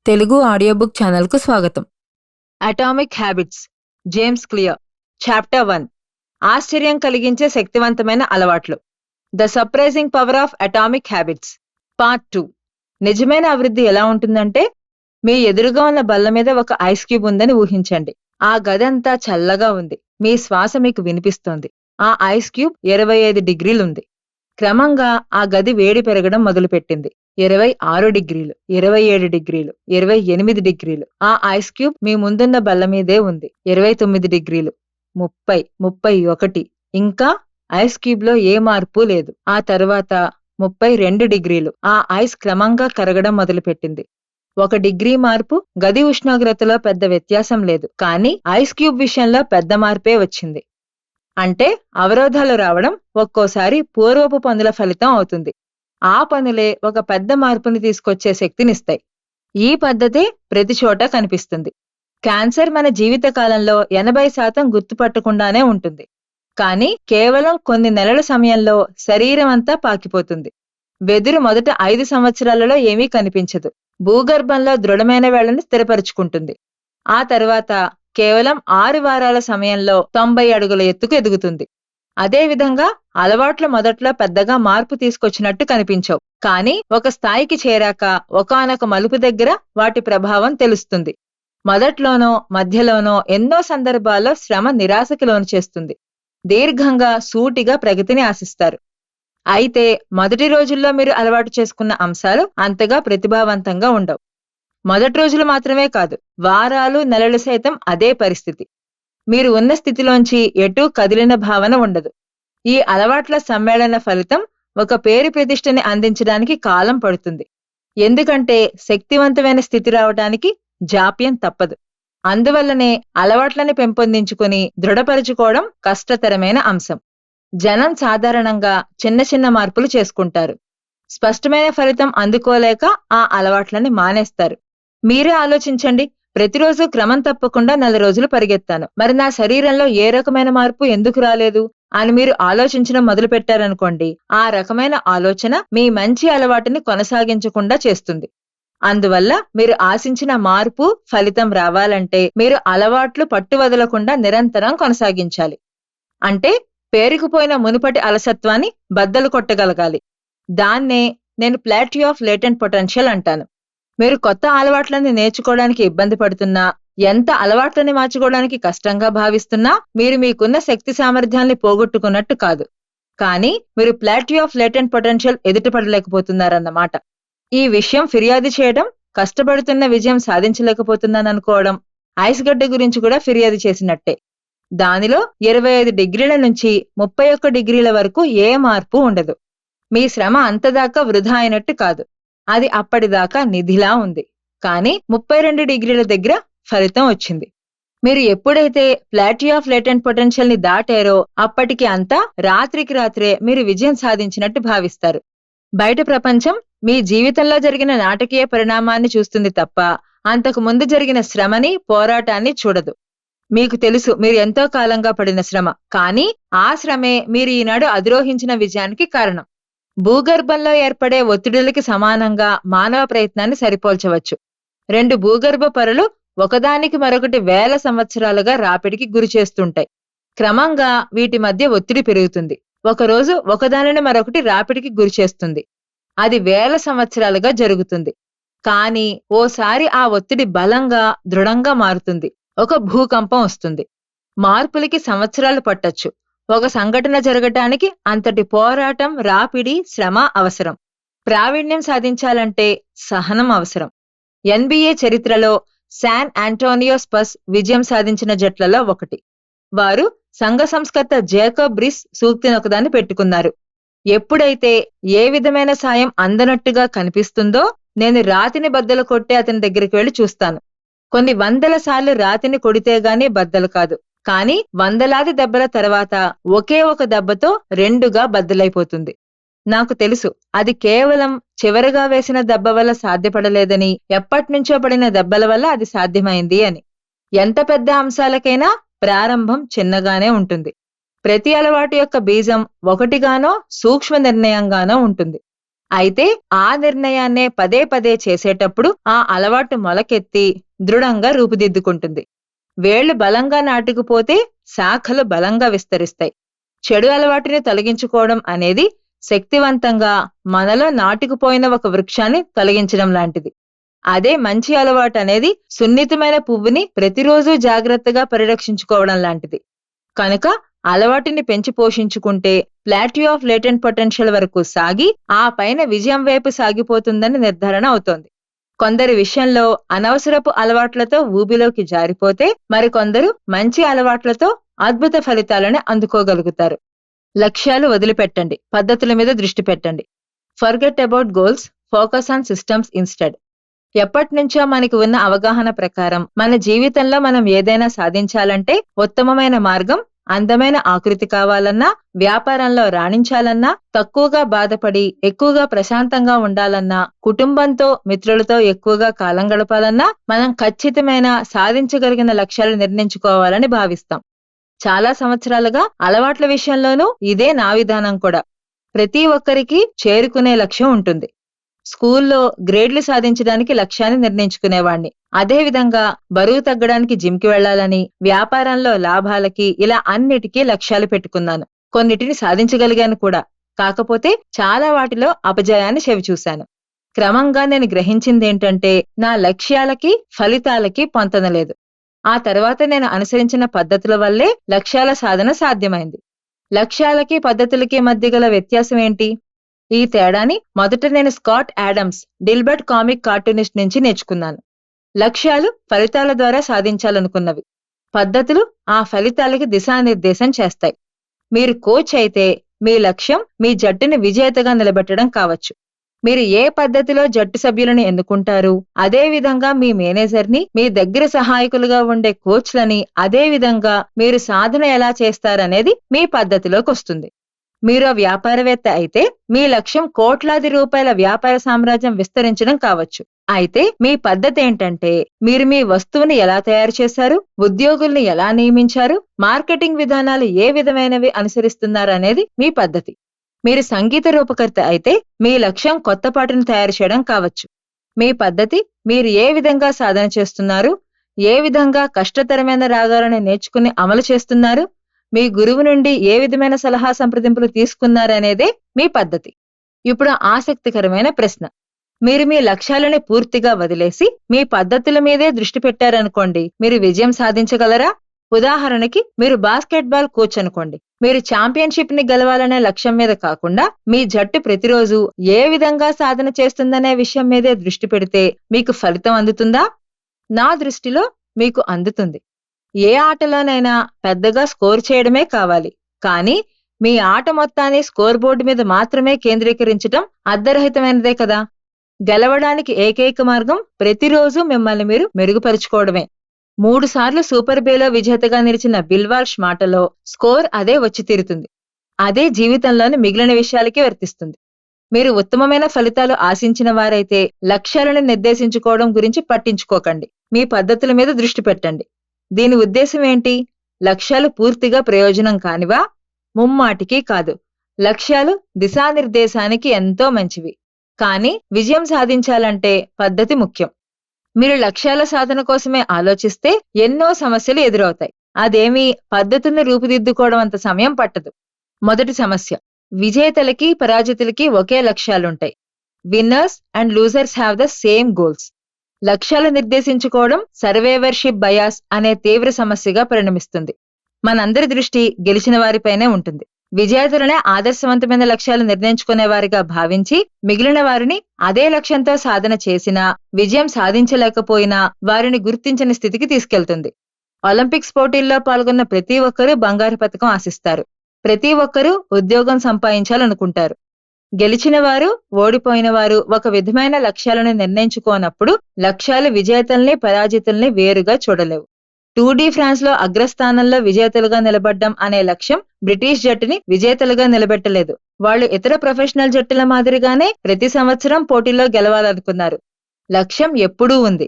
Telugu audio book ఛానల్కు స్వాగతం. Atomic habits, James clear. Chapter 1. ఆశ్చర్యం కలిగించే శక్తివంతమైన అలవాట్లు. The surprising power of atomic habits. Part 2. నిజమైన అభివృద్ధి ఎలా ఉంటుందంటే, మీ ఎదురుగా ఉన్న బల్ల మీద ఒక ఐస్ క్యూబ్ ఉందని ఊహించండి. ఆ గదంతా చల్లగా ఉంది. మీ శ్వాస మీకు వినిపిస్తోంది. ఆ ఐస్ క్యూబ్ 25 డిగ్రీలుంది. క్రమంగా ఆ గది వేడి పెరగడం మొదలుపెట్టింది. 26 డిగ్రీలు, 27 డిగ్రీలు, 28 డిగ్రీలు. ఆ ఐస్ క్యూబ్ మీ ముందున్న బల్ల మీదే ఉంది. 29 డిగ్రీలు, 30, 31. ఇంకా ఐస్ క్యూబ్ లో ఏ మార్పు లేదు. ఆ తర్వాత 32 డిగ్రీలు. ఆ ఐస్ క్రమంగా కరగడం మొదలుపెట్టింది. 1 డిగ్రీ మార్పు. గది ఉష్ణోగ్రతలో పెద్ద వ్యత్యాసం లేదు, కానీ ఐస్ క్యూబ్ విషయంలో పెద్ద మార్పే వచ్చింది. అంటే అవరోధాలు రావడం ఒక్కోసారి పూర్వపు పనుల ఫలితం అవుతుంది. ఆ పనులే ఒక పెద్ద మార్పుని తీసుకొచ్చే శక్తినిస్తాయి. ఈ పద్ధతి ప్రతి చోట కనిపిస్తుంది. క్యాన్సర్ మన జీవితకాలంలో 80% గుర్తుపట్టకుండానే ఉంటుంది. కానీ కేవలం కొన్ని నెలల సమయంలో శరీరం అంతా పాకిపోతుంది. వెదురు మొదట 5 సంవత్సరాలలో ఏమీ కనిపించదు. భూగర్భంలో దృఢమైన వేళ్లను స్థిరపరుచుకుంటుంది. ఆ తర్వాత కేవలం 6 వారాల సమయంలో 90 అడుగుల ఎత్తుకు ఎదుగుతుంది. అదేవిధంగా అలవాట్లు మొదట్లో పెద్దగా మార్పు తీసుకొచ్చినట్టు కనిపించవు, కానీ ఒక స్థాయికి చేరాక ఒకానొక మలుపు దగ్గర వాటి ప్రభావం తెలుస్తుంది. మొదట్లోనో మధ్యలోనో ఎన్నో సందర్భాల్లో శ్రమ నిరాశకి లోను చేస్తుంది. దీర్ఘంగా సూటిగా ప్రగతిని ఆశిస్తారు. అయితే మొదటి రోజుల్లో మీరు అలవాటు చేసుకున్న అంశాలు అంతగా ప్రతిభావంతంగా ఉండవు. మొదటి రోజులు మాత్రమే కాదు, వారాలు, నెలలు సైతం అదే పరిస్థితి. మీరు ఉన్న స్థితిలోంచి ఎటూ కదిలిన భావన ఉండదు. ఈ అలవాట్ల సమ్మేళన ఫలితం ఒక పేరు ప్రతిష్టని అందించడానికి కాలం పడుతుంది. ఎందుకంటే శక్తివంతమైన స్థితి రావడానికి జాప్యం తప్పదు. అందువల్లనే అలవాట్లని పెంపొందించుకుని దృఢపరుచుకోవడం కష్టతరమైన అంశం. జనం సాధారణంగా చిన్న చిన్న మార్పులు చేసుకుంటారు. స్పష్టమైన ఫలితం అందుకోలేక ఆ అలవాట్లని మానేస్తారు. మీరే ఆలోచించండి. ప్రతిరోజు క్రమం తప్పకుండా 4 రోజులు పరిగెత్తాను, మరి నా శరీరంలో ఏ రకమైన మార్పు ఎందుకు రాలేదు అని మీరు ఆలోచించడం మొదలుపెట్టారనుకోండి, ఆ రకమైన ఆలోచన మీ మంచి అలవాటుని కొనసాగించకుండా చేస్తుంది. అందువల్ల మీరు ఆశించిన మార్పు, ఫలితం రావాలంటే మీరు అలవాట్లు పట్టువదలకుండా నిరంతరం కొనసాగించాలి. అంటే పేరుకుపోయిన మునుపటి అలసత్వాన్ని బద్దలు కొట్టగలగాలి. దాన్నే నేను ప్లాట్యూ ఆఫ్ లేటెంట్ పొటెన్షియల్ అంటాను. మీరు కొత్త అలవాట్లని నేర్చుకోవడానికి ఇబ్బంది పడుతున్నా, ఎంత అలవాట్లని మార్చుకోవడానికి కష్టంగా భావిస్తున్నా మీరు మీకున్న శక్తి సామర్థ్యాల్ని పోగొట్టుకున్నట్టు కాదు, కానీ మీరు ప్లాట్యూ ఆఫ్ లేటెంట్ పొటెన్షియల్ ఎదుటపడలేకపోతున్నారన్నమాట. ఈ విషయం ఫిర్యాదు చేయడం, కష్టపడుతున్న విజయం సాధించలేకపోతున్నాననుకోవడం ఐస్ గడ్డ గురించి కూడా ఫిర్యాదు చేసినట్టే. దానిలో 25 డిగ్రీల నుంచి 31 డిగ్రీల వరకు ఏ మార్పు ఉండదు. మీ శ్రమ అంతదాకా వృధా అయినట్టు కాదు, అది అప్పటిదాకా నిధిలా ఉంది. కానీ 32 డిగ్రీల దగ్గర ఫలితం వచ్చింది. మీరు ఎప్పుడైతే ప్లాట్యూ ఆఫ్ లేటెంట్ పొటెన్షియల్ ని దాటారో అప్పటికి అంతా రాత్రికి రాత్రే మీరు విజయం సాధించినట్టు భావిస్తారు. బయట ప్రపంచం మీ జీవితంలో జరిగిన నాటకీయ పరిణామాన్ని చూస్తుంది తప్ప అంతకు ముందు జరిగిన శ్రమని, పోరాటాన్ని చూడదు. మీకు తెలుసు మీరు ఎంతో కాలంగా పడిన శ్రమ, కానీ ఆ శ్రమే మీరు ఈనాడు అధిరోహించిన విజయానికి కారణం. భూగర్భంలో ఏర్పడే ఒత్తిడులకి సమానంగా మానవ ప్రయత్నాన్ని సరిపోల్చవచ్చు. 2 భూగర్భ పొరలు ఒకదానికి మరొకటి వేల సంవత్సరాలుగా రాపిడికి గురి చేస్తుంటాయి. క్రమంగా వీటి మధ్య ఒత్తిడి పెరుగుతుంది. ఒకరోజు ఒకదానిని మరొకటి రాపిడికి గురి చేస్తుంది. అది వేల సంవత్సరాలుగా జరుగుతుంది. కానీ ఓసారి ఆ ఒత్తిడి బలంగా, దృఢంగా మారుతుంది. ఒక భూకంపం వస్తుంది. మార్పులకి సంవత్సరాలు పట్టొచ్చు. ఒక సంఘటన జరగటానికి అంతటి పోరాటం, రాపిడి, శ్రమ అవసరం. ప్రావీణ్యం సాధించాలంటే సహనం అవసరం. NBA చరిత్రలో శాన్ ఆంటోనియో స్పర్స్ విజయం సాధించిన జట్లలో ఒకటి. వారు సంఘ సంస్కర్త జేకబ్ రిస్ సూక్తిని ఒకదాన్ని పెట్టుకున్నారు. ఎప్పుడైతే ఏ విధమైన సాయం అందనట్టుగా కనిపిస్తుందో, నేను రాతిని బద్దలు కొట్టే అతని దగ్గరికి వెళ్లి చూస్తాను. కొన్ని వందల సార్లు రాతిని కొడితేగాని బద్దలు కాదు, కానీ వందలాది దెబ్బల తర్వాత ఒకే ఒక దెబ్బతో 2గా బద్దలైపోతుంది. నాకు తెలుసు, అది కేవలం చివరగా వేసిన దెబ్బ వల్ల సాధ్యపడలేదని, ఎప్పటినుంచో పడిన దెబ్బల వల్ల అది సాధ్యమైంది అని. ఎంత పెద్ద అంశాలకైనా ప్రారంభం చిన్నగానే ఉంటుంది. ప్రతి అలవాటు యొక్క బీజం ఒకటిగానో సూక్ష్మ నిర్ణయంగానో ఉంటుంది. అయితే ఆ నిర్ణయాన్నే పదే పదే చేసేటప్పుడు ఆ అలవాటు మొలకెత్తి దృఢంగా రూపుదిద్దుకుంటుంది. వేళ్లు బలంగా నాటుకుపోతే శాఖలు బలంగా విస్తరిస్తాయి. చెడు అలవాటుని తొలగించుకోవడం అనేది శక్తివంతంగా మనలో నాటుకుపోయిన ఒక వృక్షాన్ని తొలగించడం లాంటిది. అదే మంచి అలవాటు అనేది సున్నితమైన పువ్వుని ప్రతిరోజు జాగ్రత్తగా పరిరక్షించుకోవడం లాంటిది. కనుక అలవాటుని పెంచి పోషించుకుంటే ప్లాట్యూ ఆఫ్ లేటెంట్ పొటెన్షియల్ వరకు సాగి ఆ పైన విజయం వైపు సాగిపోతుందని నిర్ధారణ అవుతోంది. కొందరి విషయంలో అనవసరపు అలవాట్లతో ఊబిలోకి జారిపోతే మరికొందరు మంచి అలవాట్లతో అద్భుత ఫలితాలను అందుకోగలుగుతారు. లక్ష్యాలు వదిలిపెట్టండి, పద్ధతుల మీద దృష్టి పెట్టండి. Forget about goals, focus on systems instead. ఎప్పటినుంచో మనకి ఉన్న అవగాహన ప్రకారం మన జీవితంలో మనం ఏదైనా సాధించాలంటే ఉత్తమమైన మార్గం, అందమైన ఆకృతి కావాలన్నా, వ్యాపారంలో రాణించాలన్నా, తక్కువగా బాధపడి ఎక్కువగా ప్రశాంతంగా ఉండాలన్నా, కుటుంబంతో మిత్రులతో ఎక్కువగా కాలం గడపాలన్నా మనం ఖచ్చితమైన సాధించగలిగిన లక్ష్యాలు నిర్ణయించుకోవాలని భావిస్తాం. చాలా సంవత్సరాలుగా అలవాట్ల విషయంలోనూ ఇదే నా విధానం కూడా. ప్రతి ఒక్కరికి చేరుకునే లక్ష్యం ఉంటుంది. స్కూల్లో గ్రేడ్లు సాధించడానికి లక్ష్యాన్ని నిర్ణయించుకునేవాణ్ణి. అదేవిధంగా బరువు తగ్గడానికి జిమ్కి వెళ్లాలని, వ్యాపారంలో లాభాలకి, ఇలా అన్నిటికీ లక్ష్యాలు పెట్టుకున్నాను. కొన్నిటిని సాధించగలిగాను కూడా. కాకపోతే చాలా వాటిలో అపజయాన్ని చవిచూశాను. క్రమంగా నేను గ్రహించిందేంటంటే నా లక్ష్యాలకి ఫలితాలకి పొంతనలేదు. ఆ తర్వాత నేను అనుసరించిన పద్ధతుల వల్లే లక్ష్యాల సాధన సాధ్యమైంది. లక్ష్యాలకి పద్ధతులకి మధ్య గల వ్యత్యాసం ఏంటి? ఈ తేడాని మొదట నేను స్కాట్ యాడమ్స్, డిల్బర్ట్ కామిక్ కార్టూనిస్ట్ నుంచి నేర్చుకున్నాను. లక్ష్యాలు ఫలితాల ద్వారా సాధించాలనుకున్నవి. పద్ధతులు ఆ ఫలితాలకి దిశానిర్దేశం చేస్తాయి. మీరు కోచ్ అయితే మీ లక్ష్యం మీ జట్టుని విజేతగా నిలబెట్టడం కావచ్చు. మీరు ఏ పద్ధతిలో జట్టు సభ్యులను ఎన్నుకుంటారు, అదే విధంగా మీ మేనేజర్ని, మీ దగ్గర సహాయకులుగా ఉండే కోచ్లని, అదే విధంగా మీరు సాధన ఎలా చేస్తారనేది మీ పద్ధతిలోకి వస్తుంది. మీరు వ్యాపారవేత్త అయితే మీ లక్ష్యం కోట్లాది రూపాయల వ్యాపార సామ్రాజ్యం విస్తరించడం కావచ్చు. అయితే మీ పద్ధతి ఏంటంటే మీరు మీ వస్తువుని ఎలా తయారు చేశారు, ఉద్యోగుల్ని ఎలా నియమించారు, మార్కెటింగ్ విధానాలు ఏ విధమైనవి అనుసరిస్తున్నారనేది మీ పద్ధతి. మీరు సంగీత రూపకర్త అయితే మీ లక్ష్యం కొత్త పాటను తయారు చేయడం కావచ్చు. మీ పద్ధతి మీరు ఏ విధంగా సాధన చేస్తున్నారు, ఏ విధంగా కష్టతరమైన రాగాలను నేర్చుకుని అమలు చేస్తున్నారు, మీ గురువు నుండి ఏ విధమైన సలహా సంప్రదింపులు తీసుకున్నారనేదే మీ పద్ధతి. ఇప్పుడు ఆసక్తికరమైన ప్రశ్న. మీరు మీ లక్ష్యాలని పూర్తిగా వదిలేసి మీ పద్ధతుల మీదే దృష్టి పెట్టారనుకోండి, మీరు విజయం సాధించగలరా? ఉదాహరణకి మీరు బాస్కెట్బాల్ కోచ్ అనుకోండి. మీరు ఛాంపియన్షిప్ ని గెలవాలనే లక్ష్యం మీద కాకుండా మీ జట్టు ప్రతిరోజు ఏ విధంగా సాధన చేస్తుందనే విషయం మీదే దృష్టి పెడితే మీకు ఫలితం అందుతుందా? నా దృష్టిలో మీకు అందుతుంది. ఏ ఆటలోనైనా పెద్దగా స్కోర్ చేయడమే కావాలి. కానీ మీ ఆట మొత్తాన్ని స్కోర్ బోర్డు మీద మాత్రమే కేంద్రీకరించడం అర్థరహితమైనదే కదా. గెలవడానికి ఏకైక మార్గం ప్రతిరోజు మిమ్మల్ని మీరు మెరుగుపరుచుకోవడమే. 3 సార్లు సూపర్ బేలో విజేతగా నిలిచిన బిల్ వాల్ష్ మాటలో స్కోర్ అదే వచ్చి తీరుతుంది. అదే జీవితంలోని మిగిలిన విషయాలకి వర్తిస్తుంది. మీరు ఉత్తమమైన ఫలితాలు ఆశించిన వారైతే లక్ష్యాలను నిర్దేశించుకోవడం గురించి పట్టించుకోకండి. మీ పద్ధతుల మీద దృష్టి పెట్టండి. దీని ఉద్దేశం ఏంటి? లక్ష్యాలు పూర్తిగా ప్రయోజనం కానివా? ముమ్మాటికి కాదు. లక్ష్యాలు దిశానిర్దేశానికి ఎంతో మంచివి. కానీ విజయం సాధించాలంటే పద్ధతి ముఖ్యం. మీరు లక్ష్యాల సాధన కోసమే ఆలోచిస్తే ఎన్నో సమస్యలు ఎదురవుతాయి. అదేమీ పద్ధతుల్ని రూపుదిద్దుకోవడం అంత సమయం పట్టదు. మొదటి సమస్య, విజేతలకి పరాజితులకి ఒకే లక్ష్యాలుంటాయి. Winners and losers have the same goals. లక్ష్యాలు నిర్దేశించుకోవడం సర్వైవర్షిప్ బయాస్ అనే తీవ్ర సమస్యగా పరిణమిస్తుంది. మనందరి దృష్టి గెలిచిన వారిపైనే ఉంటుంది. విజేతలనే ఆదర్శవంతమైన లక్ష్యాలు నిర్ణయించుకునేవారిగా భావించి మిగిలిన వారిని అదే లక్ష్యంతో సాధన చేసినా విజయం సాధించలేకపోయినా వారిని గుర్తించని స్థితికి తీసుకెళ్తుంది. ఒలింపిక్స్ పోటీల్లో పాల్గొన్న ప్రతి ఒక్కరూ బంగారు పతకం ఆశిస్తారు. ప్రతి ఒక్కరూ ఉద్యోగం సంపాదించాలనుకుంటారు. గెలిచిన వారు, ఓడిపోయిన వారు ఒక విధమైన లక్ష్యాలను నిర్ణయించుకోనప్పుడు లక్ష్యాలు విజేతల్ని పరాజితుల్ని వేరుగా చూడలేవు. 2D ఫ్రాన్స్ లో అగ్రస్థానంలో విజేతలుగా నిలబడ్డం అనే లక్ష్యం బ్రిటిష్ జట్టుని విజేతలుగా నిలబెట్టలేదు. వాళ్ళు ఇతర ప్రొఫెషనల్ జట్టుల మాదిరిగానే ప్రతి సంవత్సరం పోటీల్లో గెలవాలనుకున్నారు. లక్ష్యం ఎప్పుడూ ఉంది.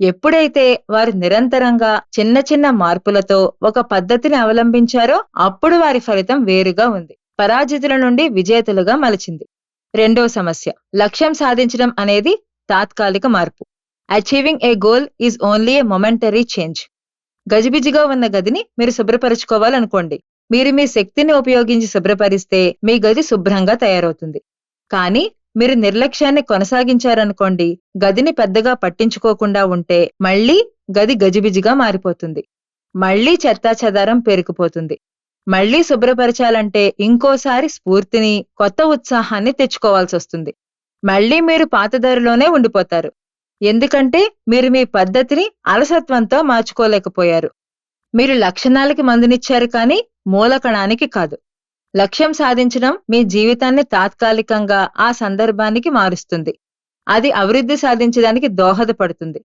ఎప్పుడైతే వారు నిరంతరంగా చిన్న చిన్న మార్పులతో ఒక పద్ధతిని అవలంబించారో అప్పుడు వారి ఫలితం వేరుగా ఉంది. పరాజితుల నుండి విజేతలుగా మలిచింది. రెండో సమస్య, లక్ష్యం సాధించడం అనేది తాత్కాలిక మార్పు. Achieving A goal is only A momentary change. గజిబిజిగా ఉన్న గదిని మీరు శుభ్రపరచుకోవాలనుకోండి. మీరు మీ శక్తిని ఉపయోగించి శుభ్రపరిస్తే మీ గది శుభ్రంగా తయారవుతుంది. కానీ మీరు నిర్లక్ష్యాన్ని కొనసాగించారనుకోండి, గదిని పెద్దగా పట్టించుకోకుండా ఉంటే మళ్ళీ గది గజిబిజిగా మారిపోతుంది. మళ్ళీ చెత్తాచెదారం పేరుకుపోతుంది. మళ్ళీ శుభ్రపరచాలంటే ఇంకోసారి స్ఫూర్తిని, కొత్త ఉత్సాహాన్ని తెచ్చుకోవాల్సి వస్తుంది. మళ్ళీ మీరు పాతదారిలోనే ఉండిపోతారు. ఎందుకంటే మీరు మీ పద్ధతిని అలసత్వంతో మార్చుకోలేకపోయారు. మీరు లక్షణాలకి మందునిచ్చారు కానీ మూలకణానికి కాదు. లక్ష్యం సాధించడం మీ జీవితాన్ని తాత్కాలికంగా ఆ సందర్భానికి మారుస్తుంది. అది అభివృద్ధి సాధించడానికి దోహదపడుతుంది.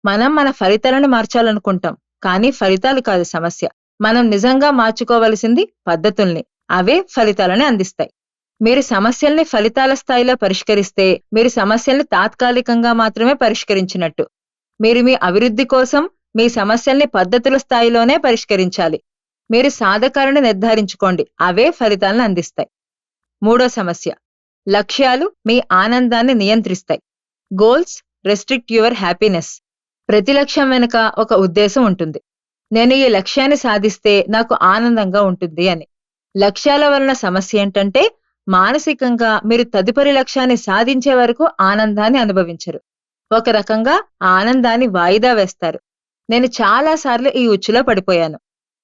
మనం మన ఫలితాలను మార్చాలనుకుంటాం, కానీ ఫలితాలు కాదు సమస్య. మనం నిజంగా మార్చుకోవలసింది పద్ధతుల్ని. అవే ఫలితాలను అందిస్తాయి. మీరు సమస్యల్ని ఫలితాల స్థాయిలో పరిష్కరిస్తే మీరు సమస్యల్ని తాత్కాలికంగా మాత్రమే పరిష్కరించినట్టు. మీరు మీ అభివృద్ధి కోసం మీ సమస్యల్ని పద్ధతుల స్థాయిలోనే పరిష్కరించాలి. మీరు సాధకాలను నిర్ధారించుకోండి, అవే ఫలితాలను అందిస్తాయి. మూడో సమస్య, లక్ష్యాలు మీ ఆనందాన్ని నియంత్రిస్తాయి. Goals restrict your happiness. ప్రతి లక్ష్యం వెనుక ఒక ఉద్దేశం ఉంటుంది. నేను ఈ లక్ష్యాన్ని సాధిస్తే నాకు ఆనందంగా ఉంటుంది అని. లక్ష్యాల వలన సమస్య ఏంటంటే మానసికంగా మీరు తదుపరి లక్ష్యాన్ని సాధించే వరకు ఆనందాన్ని అనుభవించరు. ఒక రకంగా ఆనందాన్ని వాయిదా వేస్తారు. నేను చాలాసార్లు ఈ ఉచ్చులో పడిపోయాను.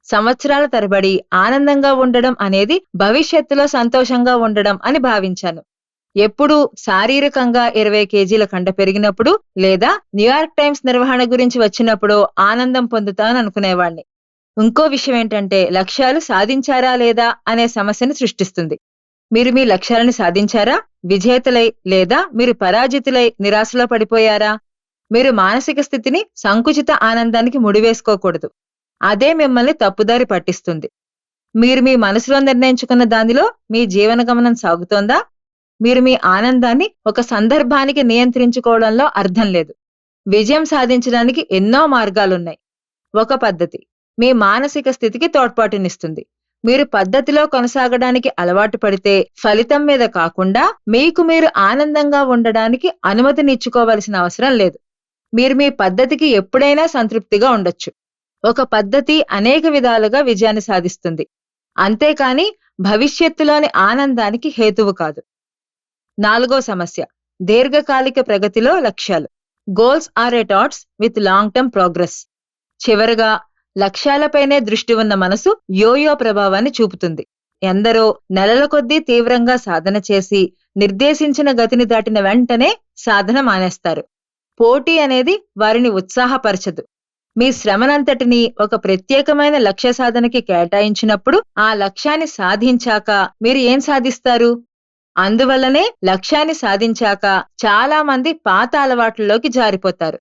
సంవత్సరాల తరబడి ఆనందంగా ఉండడం అనేది భవిష్యత్తులో సంతోషంగా ఉండడం అని భావించాను. ఎప్పుడు శారీరకంగా 20 కేజీల కండ పెరిగినప్పుడు లేదా న్యూయార్క్ టైమ్స్ నిర్వహణ గురించి వచ్చినప్పుడు ఆనందం పొందుతాననుకునేవాణ్ణి. ఇంకో విషయం ఏంటంటే లక్ష్యాలు సాధించారా లేదా అనే సమస్యను సృష్టిస్తుంది. మీరు మీ లక్ష్యాలను సాధించారా, విజేతలై లేదా మీరు పరాజితులై నిరాశలో పడిపోయారా? మీరు మానసిక స్థితిని సంకుచిత ఆనందానికి ముడివేసుకోకూడదు. అదే మిమ్మల్ని తప్పుదారి పట్టిస్తుంది. మీరు మీ మనసులో నిర్ణయించుకున్న దానిలో మీ జీవన గమనం సాగుతోందా? మీరు మీ ఆనందాన్ని ఒక సందర్భానికి నియంత్రించుకోవడంలో అర్థం లేదు. విజయం సాధించడానికి ఎన్నో మార్గాలున్నాయి. ఒక పద్ధతి మీ మానసిక స్థితికి తోడ్పాటునిస్తుంది. మీరు పద్ధతిలో కొనసాగడానికి అలవాటు పడితే ఫలితం మీద కాకుండా మీకు మీరు ఆనందంగా ఉండడానికి అనుమతినిచ్చుకోవలసిన అవసరం లేదు. మీరు మీ పద్ధతికి ఎప్పుడైనా సంతృప్తిగా ఉండొచ్చు. ఒక పద్ధతి అనేక విధాలుగా విజయాన్ని సాధిస్తుంది, అంతేకాని భవిష్యత్తులోని ఆనందానికి హేతువు కాదు. నాలుగో సమస్య, దీర్ఘకాలిక ప్రగతిలో లక్ష్యాలు. Goals are a thoughts with long term progress. చివరగా లక్ష్యాలపైనే దృష్టి ఉన్న మనసు యోయో ప్రభావాన్ని చూపుతుంది. ఎందరో నెలల కొద్దీ తీవ్రంగా సాధన చేసి నిర్దేశించిన గతిని దాటిన వెంటనే సాధన మానేస్తారు. పోటీ అనేది వారిని ఉత్సాహపరచదు. మీ శ్రమనంతటినీ ఒక ప్రత్యేకమైన లక్ష్య సాధనకి కేటాయించినప్పుడు ఆ లక్ష్యాన్ని సాధించాక మీరు ఏం సాధిస్తారు? అందువల్లనే లక్ష్యాన్ని సాధించాక చాలా మంది పాత అలవాట్లలోకి జారిపోతారు.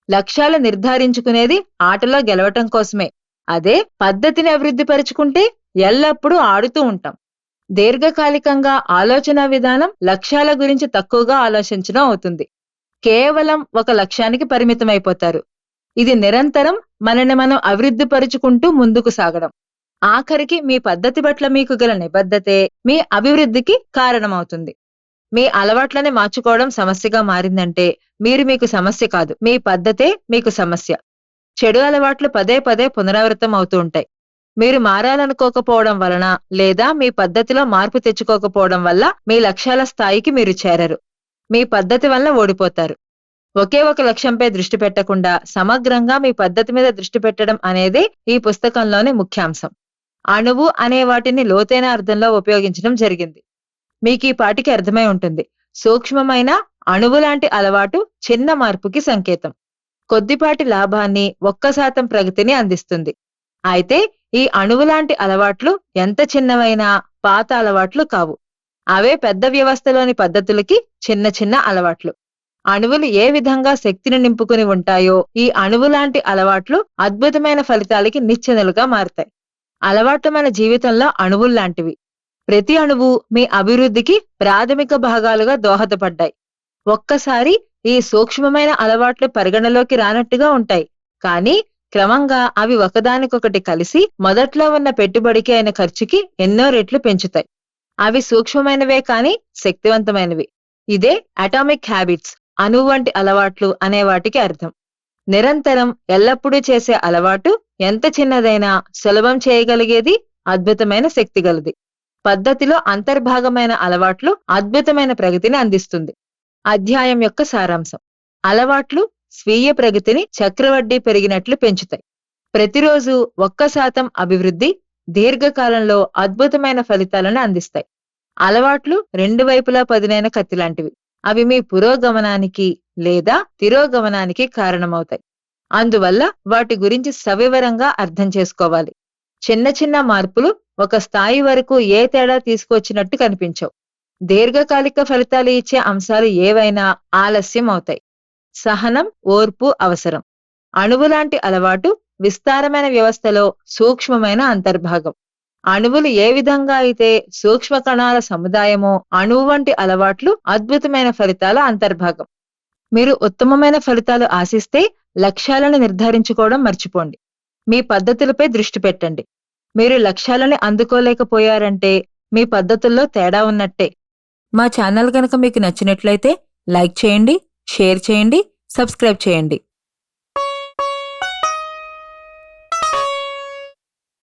లక్ష్యాలు నిర్ధారించుకునేది ఆటలో గెలవటం కోసమే. అదే పద్ధతిని అభివృద్ధి పరుచుకుంటే ఎల్లప్పుడూ ఆడుతూ ఉంటాం. దీర్ఘకాలికంగా ఆలోచన విధానం లక్ష్యాల గురించి తక్కువగా ఆలోచించడం అవుతుంది. కేవలం ఒక లక్ష్యానికి పరిమితమైపోతారు. ఇది నిరంతరం మనని మనం అభివృద్ధి పరుచుకుంటూ ముందుకు సాగడం. ఆఖరికి మీ పద్ధతి పట్ల మీకు గల నిబద్ధతే మీ అభివృద్ధికి కారణమవుతుంది. మీ అలవాట్లని మార్చుకోవడం సమస్యగా మారిందంటే మీరు మీకు సమస్య కాదు, మీ పద్ధతే మీకు సమస్య. చెడు అలవాట్లు పదే పదే పునరావృతం అవుతూ ఉంటాయి. మీరు మారాలనుకోకపోవడం వలన లేదా మీ పద్ధతిలో మార్పు తెచ్చుకోకపోవడం వల్ల మీ లక్ష్యాల స్థాయికి మీరు చేరరు. మీ పద్ధతి వల్ల ఓడిపోతారు. ఒకే ఒక లక్ష్యంపై దృష్టి పెట్టకుండా సమగ్రంగా మీ పద్ధతి మీద దృష్టి పెట్టడం అనేదే ఈ పుస్తకంలోని ముఖ్యాంశం. అణువు అనే వాటిని లోతైన అర్థంలో ఉపయోగించడం జరిగింది. మీకు ఈ పాటికి అర్థమై ఉంటుంది. సూక్ష్మమైన అణువులాంటి అలవాటు చిన్న మార్పుకి సంకేతం. కొద్దిపాటి లాభాన్ని 1% ప్రగతిని అందిస్తుంది. అయితే ఈ అణువులాంటి అలవాట్లు ఎంత చిన్నవైనా పాత అలవాట్లు కావు. అవే పెద్ద వ్యవస్థలోని పద్ధతులకి చిన్న చిన్న అలవాట్లు. అణువులు ఏ విధంగా శక్తిని నింపుకుని ఉంటాయో ఈ అణువులాంటి అలవాట్లు అద్భుతమైన ఫలితాలకి నిచ్చెనలుగా మారతాయి. అలవాట్లు మన జీవితంలో అణువుల్లాంటివి. ప్రతి అణువు మీ అభివృద్ధికి ప్రాథమిక భాగాలుగా దోహదపడ్డాయి. ఒక్కసారి ఈ సూక్ష్మమైన అలవాట్లు పరిగణలోకి రానట్టుగా ఉంటాయి, కానీ క్రమంగా అవి ఒకదానికొకటి కలిసి మొదట్లో ఉన్న పెట్టుబడికి అయిన ఖర్చుకి ఎన్నో రెట్లు పెంచుతాయి. అవి సూక్ష్మమైనవే కానీ శక్తివంతమైనవి. ఇదే అటామిక్ హ్యాబిట్స్, అణువు వంటి అలవాట్లు అనే వాటికి అర్థం. నిరంతరం ఎల్లప్పుడూ చేసే అలవాటు ఎంత చిన్నదైనా సులభం చేయగలిగేది, అద్భుతమైన శక్తి గలది. పద్ధతిలో అంతర్భాగమైన అలవాట్లు అద్భుతమైన ప్రగతిని అందిస్తుంది. అధ్యాయం యొక్క సారాంశం: అలవాట్లు స్వీయ ప్రగతిని చక్రవడ్డీ పెరిగినట్లు పెంచుతాయి. ప్రతిరోజు 1% అభివృద్ధి దీర్ఘకాలంలో అద్భుతమైన ఫలితాలను అందిస్తాయి. అలవాట్లు రెండు వైపులా పదునైన కత్తిలాంటివి. అవి మీ పురోగమనానికి లేదా తిరోగమనానికి కారణమవుతాయి. అందువల్ల వాటి గురించి సవివరంగా అర్థం చేసుకోవాలి. చిన్న చిన్న మార్పులు ఒక స్థాయి వరకు ఏ తేడా తీసుకొచ్చినట్టు కనిపించవు. దీర్ఘకాలిక ఫలితాలు ఇచ్చే అంశాలు ఏవైనా ఆలస్యం అవుతాయి. సహనం, ఓర్పు అవసరం. అణువులాంటి అలవాటు విస్తారమైన వ్యవస్థలో సూక్ష్మమైన అంతర్భాగం. అణువులు ఏ విధంగా అయితే సూక్ష్మ కణాల సముదాయమో, అణువు వంటి అలవాట్లు అద్భుతమైన ఫలితాల అంతర్భాగం. మీరు ఉత్తమమైన ఫలితాలు ఆశిస్తే లక్ష్యాలను నిర్ధారించుకోవడం మర్చిపోండి. మీ పద్ధతులపై దృష్టి పెట్టండి. మీరు లక్ష్యాలని అందుకోలేకపోయారంటే మీ పద్ధతుల్లో తేడా ఉన్నట్టే. మా ఛానల్ గనక మీకు నచ్చినట్లయితే లైక్ చేయండి, షేర్ చేయండి, సబ్స్క్రైబ్ చేయండి.